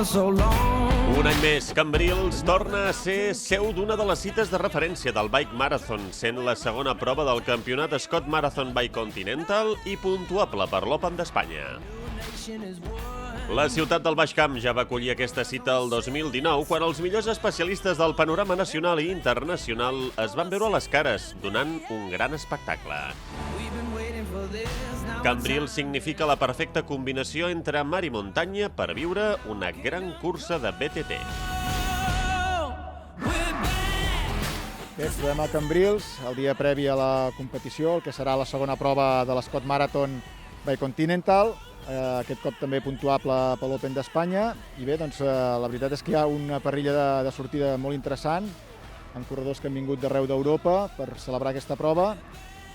Un any més, Cambrils torna a ser seu d'una de les cites de referència del Bike Marathon, sent la segona prova del campionat Scott Marathon by Continental i puntuable per l'Open d'Espanya. La ciutat del Baix Camp ja va acollir aquesta cita el 2019, quan els millors especialistes del panorama nacional i internacional es van veure a les cares, donant un gran espectacle. Cambrils significa la perfecta combinació entre mar i muntanya per viure una gran cursa de BTT. Bé, ens trobem a Cambrils, el dia previ a la competició, el que serà la segona prova de l'Scott Marathon by Continental, aquest cop també puntuable per l'Open d'Espanya. I bé, doncs, la veritat és que hi ha una parrilla de sortida molt interessant, amb corredors que han vingut d'arreu d'Europa per celebrar aquesta prova,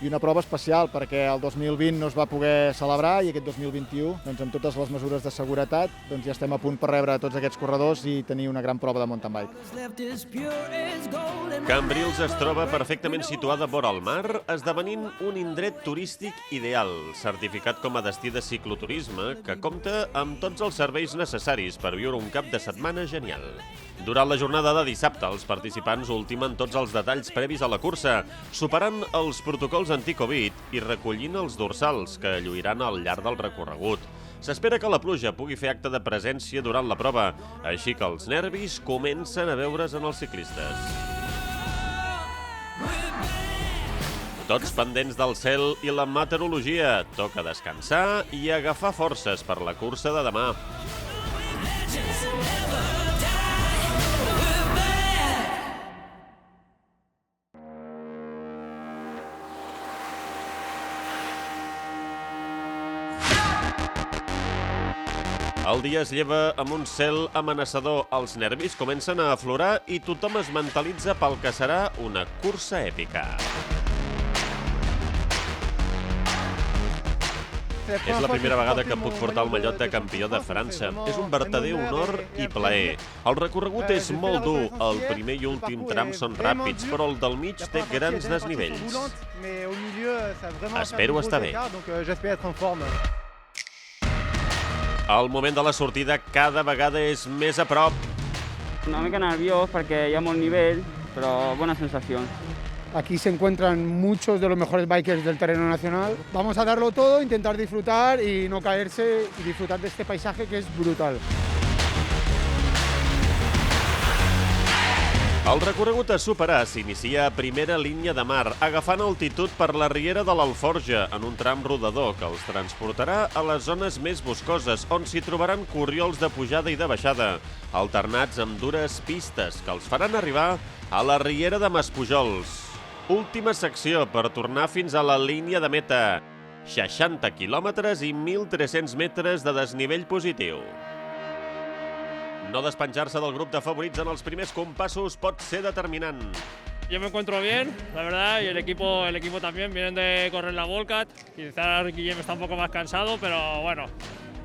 i una prova especial perquè el 2020 no es va poder celebrar i aquest 2021, doncs, amb totes les mesures de seguretat, doncs, ja estem a punt per rebre tots aquests corredors i tenir una gran prova de mountain bike. Cambrils es troba perfectament situada vora el mar, esdevenint un indret turístic ideal, certificat com a destí de cicloturisme, que compta amb tots els serveis necessaris per viure un cap de setmana genial. Durant la jornada de dissabte, els participants ultimen tots els detalls previs a la cursa, superant els protocols anti-Covid i recollint els dorsals que lluiran al llarg del recorregut. S'espera que la pluja pugui fer acte de presència durant la prova, així que els nervis comencen a veure's en els ciclistes. Tots pendents del cel i la meteorologia, toca descansar i agafar forces per la cursa de demà. El dia es lleva amb un cel amenaçador, els nervis comencen a aflorar i tothom es mentalitza pel que serà una cursa èpica. És la primera vegada que puc portar el mallot de campió de França. És un verdader honor i plaer. El recorregut és molt dur, el primer i últim tram són ràpids, però el del mig té grans desnivells. Espero estar bé. El moment de la sortida cada vegada és més a prop. Una mica nerviós perquè hi ha molt nivell, però bona sensació. Aquí se encuentran muchos de los mejores bikers del terreno nacional. Vamos a darlo todo, intentar disfrutar y no caerse y disfrutar de este paisaje que es brutal. El recorregut a superar s'inicia a primera línia de mar, agafant altitud per la riera de l'Alforja, en un tram rodador que els transportarà a les zones més boscoses, on s'hi trobaran corriols de pujada i de baixada, alternats amb dures pistes que els faran arribar a la riera de Maspujols. Última secció per tornar fins a la línia de meta. 60 quilòmetres i 1.300 metres de desnivell positiu. No despenjar-se del grup de favorits en els primers compassos pot ser determinant. Yo me encuentro bien, la verdad, y el equipo también. Vienen de correr la Volcat. Quizás Guillem está un poco más cansado, pero bueno,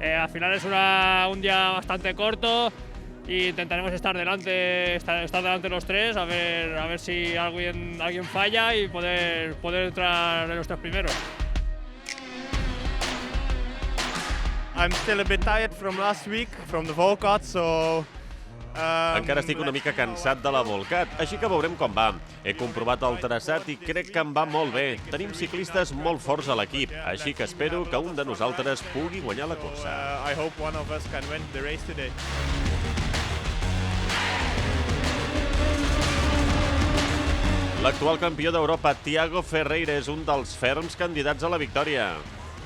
al final es un día bastante corto e intentaremos estar delante los tres, a ver si alguien falla y poder entrar en los tres primeros. I'm still a bit tired from last week, from the Volcat, so... Encara estic una mica cansat de la Volcat, així que veurem com va. He comprovat el traçat i crec que em va molt bé. Tenim ciclistes molt forts a l'equip, així que espero que un de nosaltres pugui guanyar la cursa. I hope one of us can win the race today. L'actual campió d'Europa, Thiago Ferreira, és un dels ferms candidats a la victòria.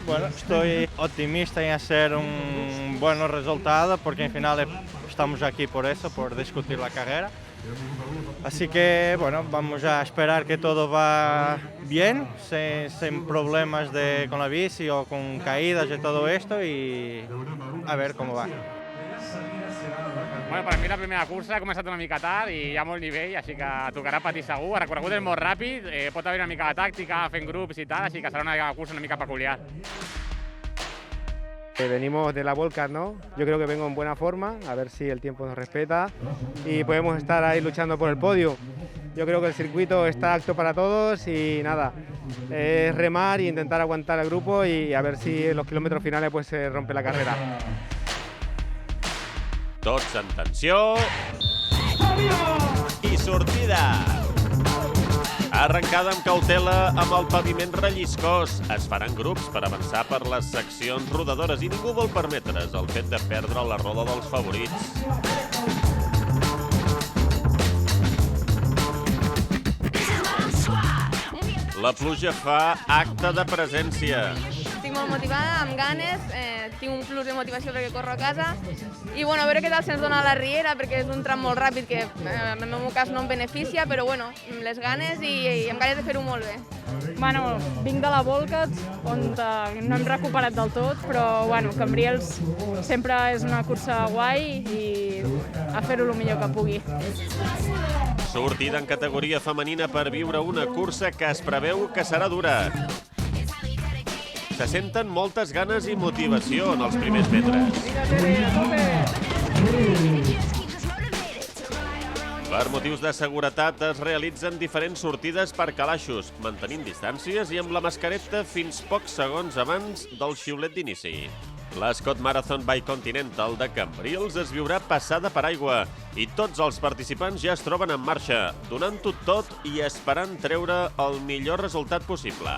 Bueno, estoy optimista en hacer un buen resultado porque en final estamos aquí por eso, por discutir la carrera. Así que bueno, vamos a esperar que todo va bien, sin problemas con la bici o con caídas y todo esto y a ver cómo va. Bueno, per mi la primera cursa ha començat una mica tard i hi ha molt nivell, així que tocarà patir segur. El recorregut és molt ràpid, pot haver una mica de tàctica, fent grups i tal, així que serà una cursa una mica peculiar. Venimos de la Volcat, ¿no? Yo creo que vengo en buena forma, a ver si el tiempo nos respeta y podemos estar ahí luchando por el podio. Yo creo que el circuito está apto para todos y nada, es remar e intentar aguantar al grupo y a ver si en los kilómetros finales pues se rompe la carrera. Tots en tensió. I sortida. Arrencada amb cautela amb el paviment relliscós. Es faran grups per avançar per les seccions rodadores i ningú vol permetre's el fet de perdre la roda dels favorits. La pluja fa acte de presència. Estic molt motivada, amb ganes, tinc un plus de motivació perquè corro a casa i bueno, a veure què tal se'ns dona la riera perquè és un tram molt ràpid que en el meu cas no em beneficia, però bueno, les ganes i amb ganes de fer-ho molt bé. Bueno, vinc de la Volcat, on no hem recuperat del tot, però bueno, Cambrils sempre és una cursa guai i a fer-ho el millor que pugui. Sortida en categoria femenina per viure una cursa que es preveu que serà dura. Se senten moltes ganes i motivació en els primers metres. Per motius de seguretat es realitzen diferents sortides per calaixos, mantenint distàncies i amb la mascareta fins pocs segons abans del xiulet d'inici. L'Ascot Marathon by Continental de Cambrils es viurà passada per aigua i tots els participants ja es troben en marxa, donant-ho tot i esperant treure el millor resultat possible.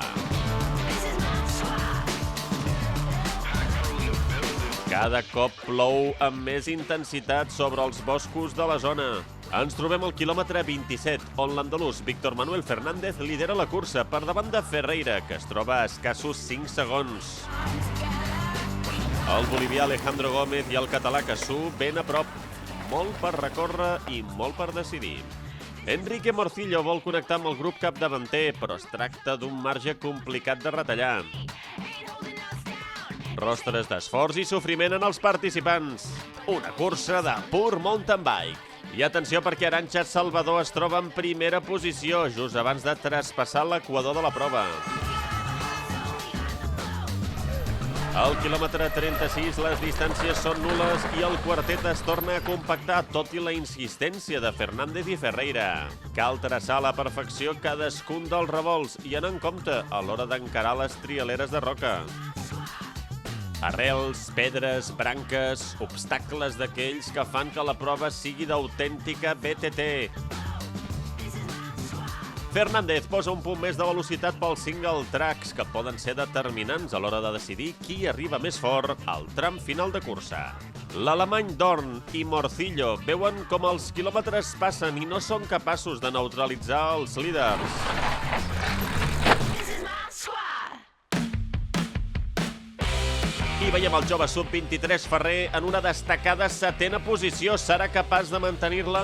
Cada cop plou amb més intensitat sobre els boscos de la zona. Ens trobem al quilòmetre 27, on l'andalús Víctor Manuel Fernández lidera la cursa per davant de Ferreira, que es troba a escassos 5 segons. El bolivià Alejandro Gómez i el català Cassú ben a prop. Molt per recórrer i molt per decidir. Enrique Morcillo vol connectar amb el grup capdavanter, però es tracta d'un marge complicat de retallar. Rostres d'esforç i sofriment en els participants. Una cursa de pur mountain bike. I atenció perquè Arantxa Salvador es troba en primera posició, just abans de traspassar l'equador de la prova. Al quilòmetre 36 les distàncies són nules i el quartet es torna a compactar, tot i la insistència de Fernández i Ferreira. Cal traçar a la perfecció cadascun dels revolts i anar en compte a l'hora d'encarar les trialeres de roca. Arrels, pedres, branques, obstacles d'aquells que fan que la prova sigui d'autèntica BTT. Fernández posa un punt més de velocitat pels single tracks, que poden ser determinants a l'hora de decidir qui arriba més fort al tram final de cursa. L'alemany Dorn i Morcillo veuen com els quilòmetres passen i no són capaços de neutralitzar els líders. I veiem el jove sub-23 Ferrer en una destacada 7a posició. Serà capaç de mantenir-la?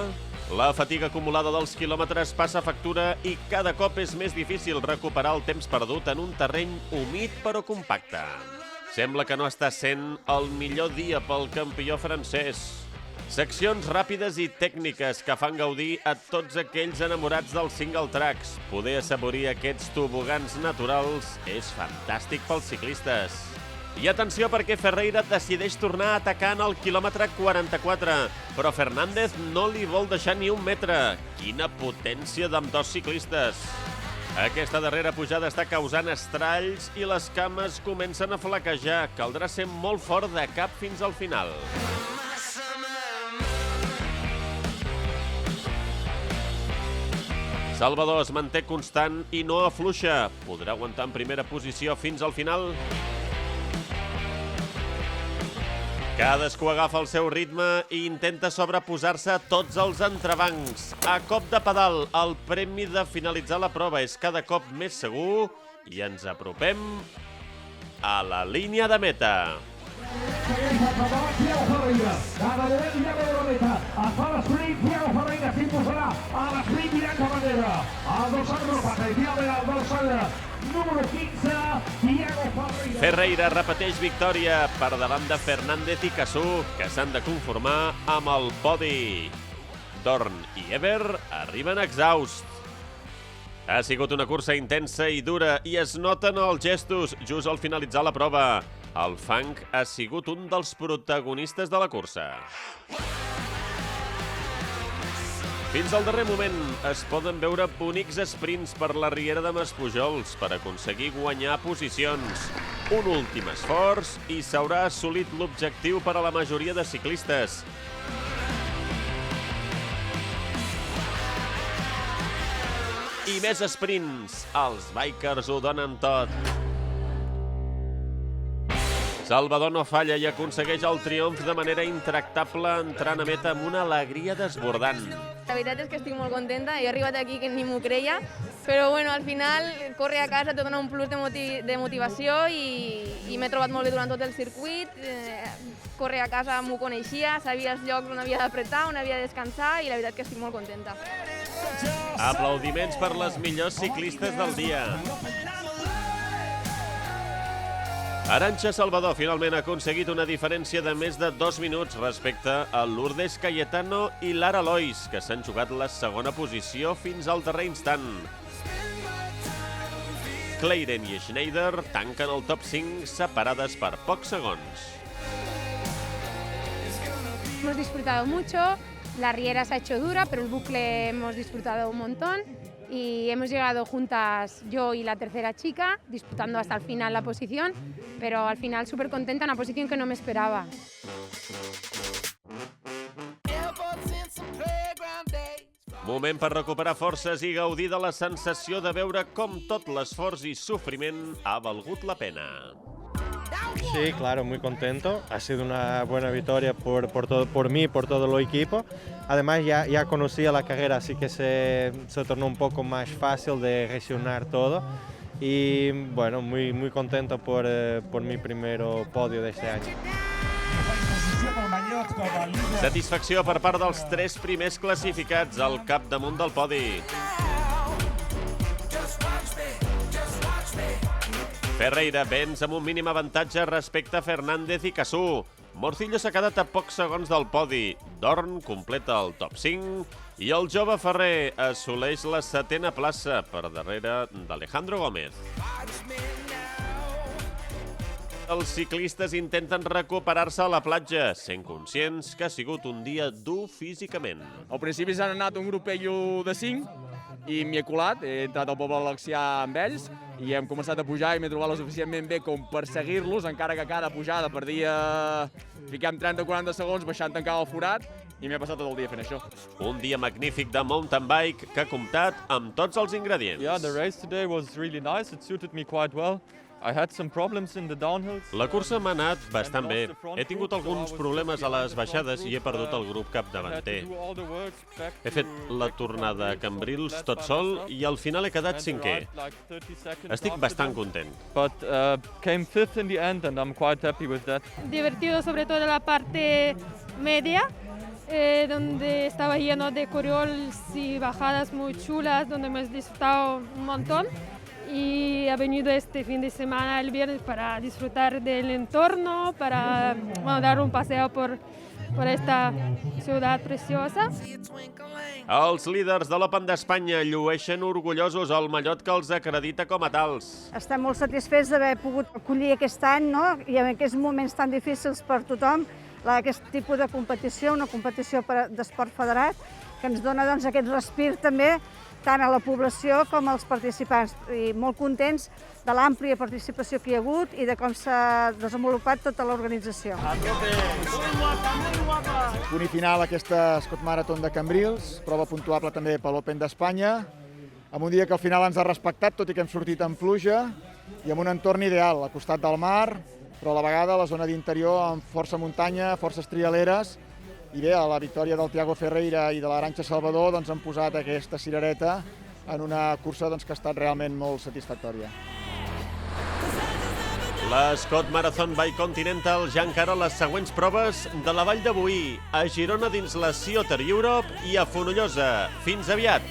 La fatiga acumulada dels quilòmetres passa factura i cada cop és més difícil recuperar el temps perdut en un terreny humit però compacte. Sembla que no està sent el millor dia pel campió francès. Seccions ràpides i tècniques que fan gaudir a tots aquells enamorats dels single tracks. Poder assaborir aquests tobogans naturals és fantàstic pels ciclistes. I atenció perquè Ferreira decideix tornar a atacar en el quilòmetre 44, però Fernández no li vol deixar ni un metre. Quina potència d'ambdós ciclistes! Aquesta darrera pujada està causant estralls i les cames comencen a flaquejar. Caldrà ser molt fort de cap fins al final. Salvador es manté constant i no afluixa. Podrà aguantar en primera posició fins al final? Cadascú agafa el seu ritme i intenta sobreposar-se a tots els entrebancs. A cop de pedal, el premi de finalitzar la prova és cada cop més segur i ens apropem a la línia de meta. Ferreira repeteix victòria per davant de Fernández i Cassú, que s'han de conformar amb el podi. Dorn i Eber arriben exhaust. Ha sigut una cursa intensa i dura i es noten els gestos just al finalitzar la prova. El fang ha sigut un dels protagonistes de la cursa. Fins al darrer moment es poden veure bonics sprints per la riera de Maspujols per aconseguir guanyar posicions. Un últim esforç i s'haurà assolit l'objectiu per a la majoria de ciclistes. i més sprints. Els bikers ho donen tot. Salvador no falla i aconsegueix el triomf de manera intractable, entrant a meta amb una alegria desbordant. La veritat és que estic molt contenta, he arribat aquí que ni m'ho creia, però bueno, al final córrer a casa te dona un plus de motivació i m'he trobat molt bé durant tot el circuit. Córrer a casa m'ho coneixia, sabia els llocs on havia d'apretar, on havia de descansar i la veritat que estic molt contenta. Aplaudiments per les millors ciclistes del dia. Arantxa Salvador finalment ha aconseguit una diferència de més de 2 minuts respecte a Lourdes Cayetano i Lara Lois, que s'han jugat la segona posició fins al darrer instant. Clayden i Schneider tanquen el top 5 separades per pocs segons. Hemos disfrutado mucho, la riera se ha hecho dura, pero el bucle hemos disfrutado un montón. Y hemos llegado juntas, yo y la tercera chica, disputando hasta el final la posición, pero al final súper contenta, una posición que no me esperaba. Moment per recuperar forces i gaudir de la sensació de veure com tot l'esforç i sofriment ha valgut la pena. Sí, claro, muy contento. Ha sido una buena victoria por mí y por todo el equipo. Además, ya conocía la carrera, así que se tornó un poco más fácil de gestionar todo. Y bueno, muy contento por mi primer podio de este año. Satisfacció per part dels 3 primers classificats al capdamunt del podi. Ferreira venç amb un mínim avantatge respecte a Fernández i Cassú. Morcillo s'ha quedat a pocs segons del podi. Dorn completa el top 5 i el jove Ferrer assoleix la 7a plaça per darrere d'Alejandro Gómez. Els ciclistes intenten recuperar-se a la platja, sent conscients que ha sigut un dia dur físicament. Al principi s'han anat un grupello de 5 i m'hi he colat, he entrat al poble valencià amb ells i hem començat a pujar i m'he trobat lo suficientment bé com per seguir-los, encara que cada pujada perdia, fiquem 30-40 segons baixant tancant el forat i m'he passat tot el dia fent això. Un dia magnífic de mountain bike que ha comptat amb tots els ingredients. Yeah, the race today was really nice. It suited me quite well. I had some problems in the downhills. La cursa m'ha anat bastant bé. He tingut alguns problemes a les baixades i he perdut el grup capdavanter. He fet la tornada a Cambrils tot sol i al final he quedat 5è. Estic bastant content. But came 5th in the end and I'm quite happy with that. Divertido sobre todo la parte media, donde estaba lleno de coriols y bajadas muy chulas, donde hemos disfrutado un montón. Y ha venido este fin de semana, el viernes, para disfrutar del entorno, para dar un paseo por esta ciudad preciosa. Els líders de l'Open d'Espanya llueixen orgullosos el mallot que els acredita com a tals. Estem molt satisfets d'haver pogut acollir aquest any, no? I en aquests moments tan difícils per tothom, aquest tipus de competició, una competició d'esport federat, que ens dona doncs, aquest respir també tant a la població com als participants. I molt contents de l'àmplia participació que hi ha hagut i de com s'ha desenvolupat tota l'organització. Punt i final aquesta Scott Marathon de Cambrils, prova puntuable també per l'Open d'Espanya, amb un dia que al final ens ha respectat, tot i que hem sortit en pluja, i amb un entorn ideal, al costat del mar, però a la vegada a la zona d'interior amb força muntanya, forces trialeres, i bé, a la victòria del Thiago Ferreira i de l'Arantxa Salvador doncs, han posat aquesta cirereta en una cursa doncs, que ha estat realment molt satisfactòria. La Scott Marathon by Continental ja encara les següents proves de la Vall de Boí, a Girona dins la Sea Otter Europe i a Fonollosa. Fins aviat!